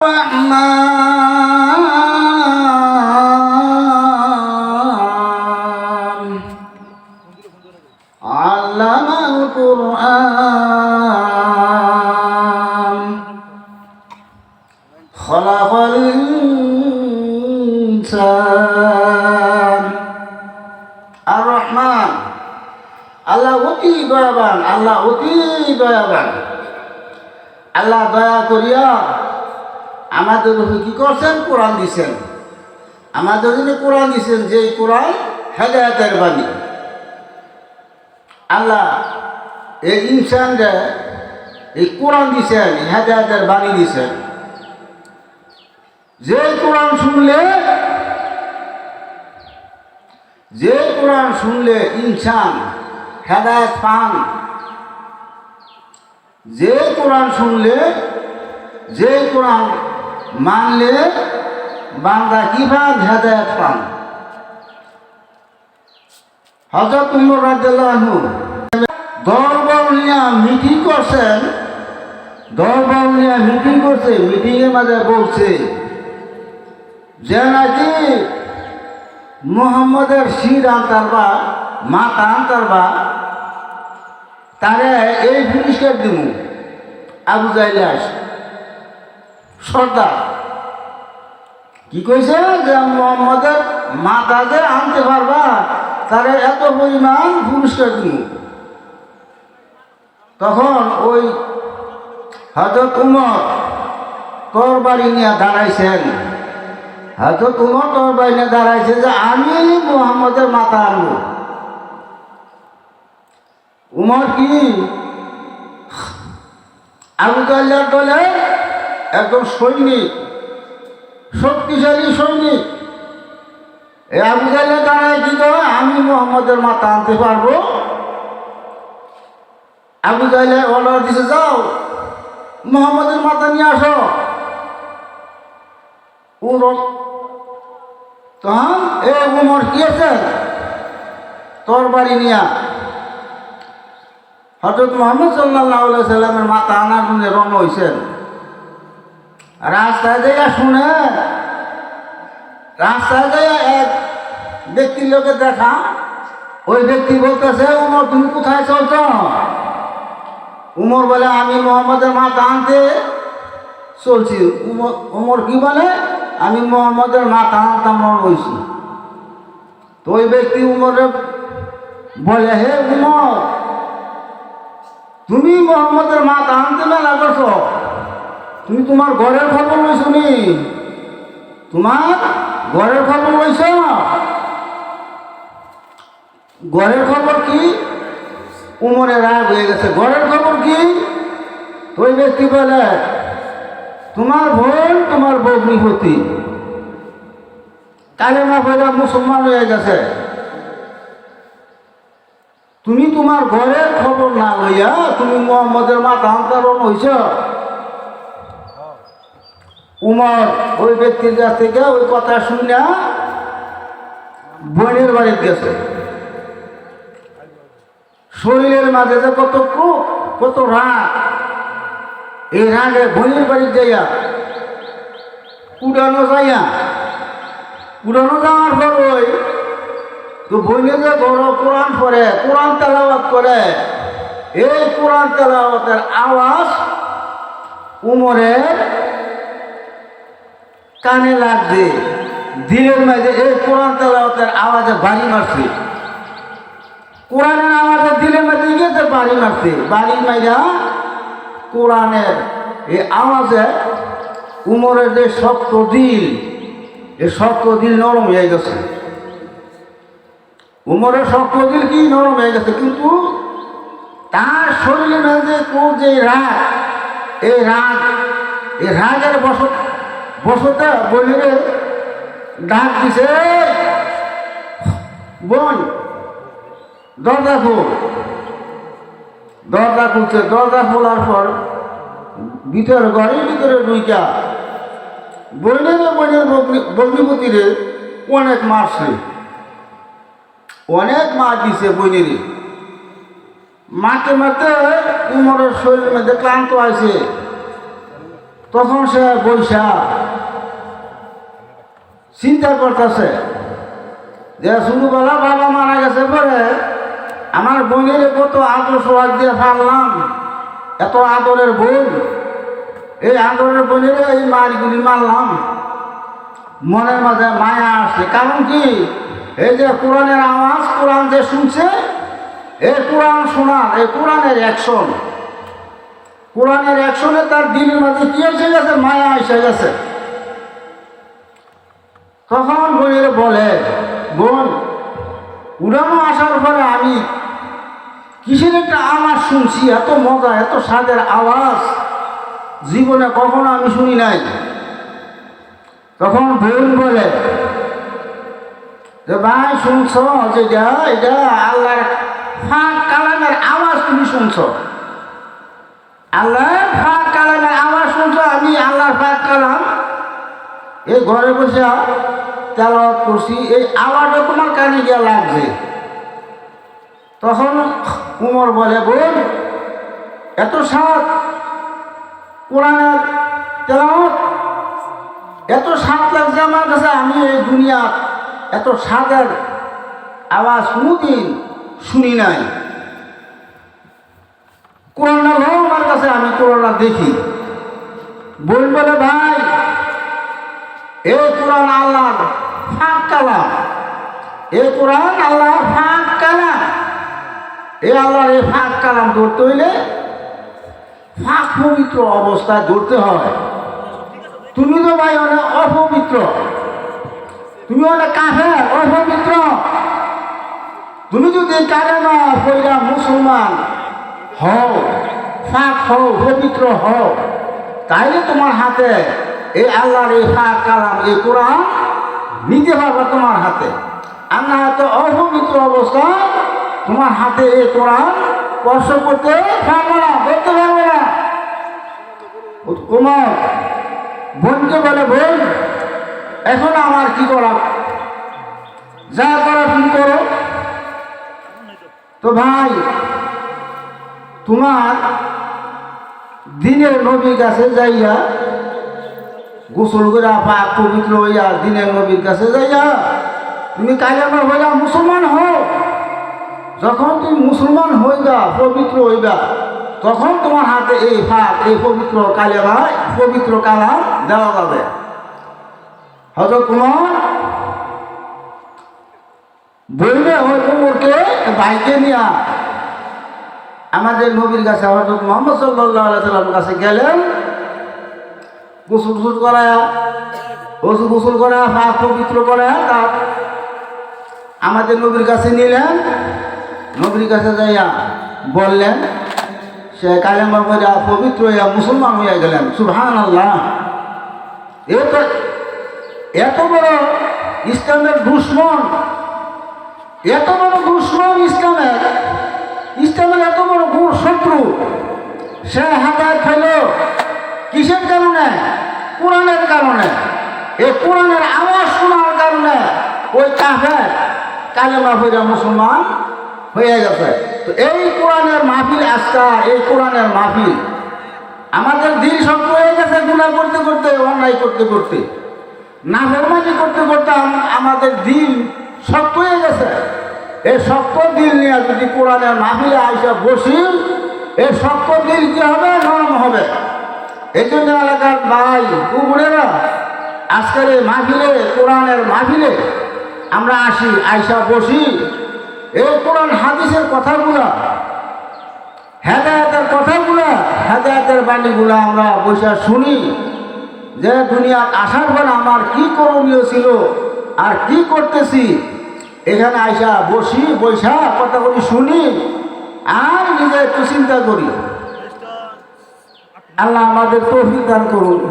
الرحمن علم القرآن خلق الإنسان الرحمن আল্লাহ অতি দয়াবান, আল্লাহ অতি দয়াবান। আল্লাহ দয়া করিয়া আমাদের কি করছেন? কোরআন দিছেন। আমাদের জন্য কোরআন দিছেন, যে কোরআন হেদায়েতের বাণী। আল্লাহ এই ইনসানরা এই কোরআন দিছেন, হেদায়েতের বাণী দিছেন। যে কোরআন শুনলে ইনসান হেদায়েত পান। যে কোরআন শুনলে, যে কোরআন মানলে বান্দা কি পান? হেদায়েত পান। হযরত উমর রাদিয়াল্লাহু আনহু দরবার নিয়ে মিটিং করছেন। মিটিংয়ের মাঝে বলছে যে নাকি মুহাম্মদের শির আনতারবা, মাথা আনতারবা, তারে এই পুরস্কার দিব। আবু জাইলাস সর্দার কি কইছে যে মুহাম্মদের মাথা যে আনতে পারবা, তারে এত পরিমাণ পুরস্কার দিব। তখন ওই হযরত উমর তরবারি নিয়ে দাঁড়াইছেন। যে আমি মুহাম্মদের মাথা আনবো। উমর কি আবু জাহলের দলে একজন সৈনিক, শক্তিশালী সৈনিক। এই আবু জাহলে দাঁড়ায় কি করে? আমি মুহাম্মদের মাথা আনতে পারবো। আবু জাহলে অর্ডার দিছে, যাও মুহাম্মদের মাথা নিয়ে আসো। তখন এই উমর কি আছে? তরবারি নিয়া হযরত মুহাম্মদ সাল্লাল্লাহু আলাইহি সাল্লামের মাথা আনার জন্য রওনা হইছেন। রাস্তায় যাইয়া এক ব্যক্তির লোকে দেখা। ওই ব্যক্তি বলতেছে, উমর তুমি কোথায় চলছ? উমর বলে, আমি মুহাম্মদের মাথা আনতে চলছি। উমর কি বলে? আমি মুহাম্মদের মাথা আনতাম রয়েছি। তো ওই ব্যক্তি উমরে বলে, হে উমর, তুমি মুহাম্মদের মাথা আনতে মেলা করছ, তুমি তোমার ঘরের খবর লইছ নি? তোমার ঘরের খবর লইছ? ঘরের খবর কি? উমরের রাগ হয়ে গেছে। ঘরের খবর কি? ওই ব্যক্তি বলে, তোমার বোন তোমার ভগ্নিপতি কালেমা পড়ে মুসলমান হয়ে গেছে। তুমি তোমার ঘরের খবর না লইয়া তুমি মুহাম্মদের মাথা আনতারণ হইছ। উমর ওই ব্যক্তির কাছ থেকে ওই কথা শুনে বোনের বাড়িতে গেছে। শরীরের মাঝে যে কত ক্রোধ, কত রাগ, এই রাগে বোনের বাড়িতে যাইয়া উড়ানো যাওয়ার পর ওই তো বোনে যে বড় কোরআন পড়ে, কোরআন তেলাওয়াত করে, এই কোরআন তেলাওয়াতের আওয়াজ উমরের কানে লাগছে। দিলের মাঝে এই কোরআন তেলাওয়াতের আওয়াজে বাড়ি মারছে। কোরআনের আওয়াজে দিলের মাঝে গিয়েছে বাড়ি মারছে। বাড়ি মাইরা কোরআনের এই আওয়াজে উমরের যে শক্ত দিল, এই শক্ত দিল নরম হয়ে গেছে। উমরের শক্ত দিল কি নরম হয়ে গেছে, কিন্তু তার শরীরের মধ্যে যে রাগ, এই রাগের বসতে বলিরে ডাক দিছে, বোন দরজা খোল। দরজা খুলছে। দরজা খোলার পর ঘরের ভিতরে ঢুইকা বোনের ভগ্নিপতিরে অনেক মারছে, অনেক মার দিছে বোনেরে। মারতে উমরের শরীরের মধ্যে ক্লান্ত আছে। তখন সে বৈশা চিন্তা করতেছে যে ছোটবেলা বাবা মারা গেছে পরে আমার বোনের কত আদর সোহাগ দিয়ে ফাললাম, এত আদরের বোন, এই আদরের বোনের এই মারগুলি মারলাম। মনের মাঝে মায়া আসছে। কারণ কি, এই যে কোরআনের আওয়াজ, কোরআন যে শুনছে, এই কোরআন শোনার, এই কোরআনের অ্যাকশন, কোরআনের অ্যাকশনে তার দিলের মাঝে কি এসে গেছে, মায়া এসে গেছে। তখন বোনের বলে, বোন, উড়ানো আসার পরে আমি কিসের একটা আওয়াজ শুনছি, এত মজা, এত স্বাদের আওয়াজ জীবনে কখনো আমি শুনি নাই। তখন বোন বলে যে ভাই, শুনছ যে এটা আল্লাহর ফাঁক কালামের আওয়াজ, তুমি শুনছ, আল্লাহর ফাঁক কালামের আওয়াজ শুনছ। আমি আল্লাহর ফাঁক কালাম এই ঘরে বসে তেলাওয়াত করছি, এই আওয়াজটা তোমার কানে গিয়ে লাগছে। তখন উমর বলে, বোন, এত স্বাদ কোরআনের তেলাওয়াত, এত স্বাদ লাগছে আমার কাছে, আমি এই দুনিয়া এত স্বাদের আওয়াজ কোনোদিন শুনি নাই। কোরআনটা হলো আমার কাছে, আমি কোরআনটা দেখি। বোন বলে, ভাই, এই কোরআন আল্লাহর ফাঁক কালাম, এই কোরআন আল্লাহর ফাঁক কালাম। এই আল্লাহর এই ফাঁক কালাম ধরতে হইলে ফাঁক পবিত্র অবস্থায় ধরতে হয়। তুমি তো ভাই অনেক অপবিত্র, তুমি অনেক কাফের, অপবিত্র। তুমি যদি কালেমা পড়া মুসলমান হও, ফাঁক হও, পবিত্র হও, তাইলে তোমার হাতে এই আল্লাহর এই ফাঁক কালাম, এই কোরআন নিতে পারবে তোমার হাতে। আর না হয়তো অপবিত্র অবস্থা তোমার হাতে এই কোরআন স্পর্শ করতে পারবে না, ধরতে পারবে না। উমর বোনকে বলে, বোন, এখন আমার কি করা, যা করা তুমি করো। তো ভাই, তোমার দিনের নবীর কাছে যাইয়া গোসল করে পাক পবিত্র হইয়া দিনের নবীর কাছে যাইয়া তুমি কালেমা হইয়া মুসলমান হও। যখন তুমি মুসলমান হইবা, পবিত্র হইবা, তখন তোমার হাতে এই ফাঁক, এই পবিত্র কালেমা, পবিত্র কালাম দেওয়া যাবে। হযরত উমর বললে ওই উমরকে বাইকে নিয়ে আমাদের নবীর কাছে, হযরত মুহাম্মদ সাল্লাল্লাহু আলাইহি সাল্লামের কাছে গেলেন। গোসল করায়া, গোসল করা, পাক পবিত্র করা, তা আমাদের নবীর কাছে নিলেন। নবীর কাছে যাইয়া বললেন, সে কালেমা পড়া পবিত্র হইয়া মুসলমান হইয়া গেলেন। সুবহানাল্লাহ। এত বড় ইসলামের দুশ্মন, এত বড় দুশ্মন ইসলামের, ইসলামের এত বড় শত্রু, সে হেদায়েত হইল কিসের কারণে? কোরআনের কারণে। এই কোরআনের আওয়াজ শোনার কারণে ওই কাফের কালেমা পড়া মুসলমান হয়ে গেছে। তো এই কোরআনের মাহফিল, আজকা এই কোরআনের মাহফিল, আমাদের দিল শক্ত হয়ে গেছে গুনাহ করতে করতে, অন্যায় করতে করতে, নাফরমানি করতে করতে আমাদের দিল শক্ত হয়ে গেছে। এই শক্ত দিল নিয়ে যদি কোরআনের মাহফিলে আইসা বসি, এই শক্ত দিল কি হবে? নরম হবে। এই জন্য এলাকার ভাই বোনেরা, আজকের এই মাহফিলে, কোরআনের মাহফিলে আমরা আসি, আইসা বসি, এই কোরআন হাদিসের কথাগুলা, হেদায়েতের কথাগুলা, হেদায়েতের বাণীগুলা আমরা বসে শুনি, যে দুনিয়া আসার পর আমার কি করণীয় ছিল আর কি করতেছি। এখানে আইসা বসি, বৈশা কথাগুলি শুনি আর নিজে একটু চিন্তা করি। আল্লাহ আমাদের তৌফিক দান করুন।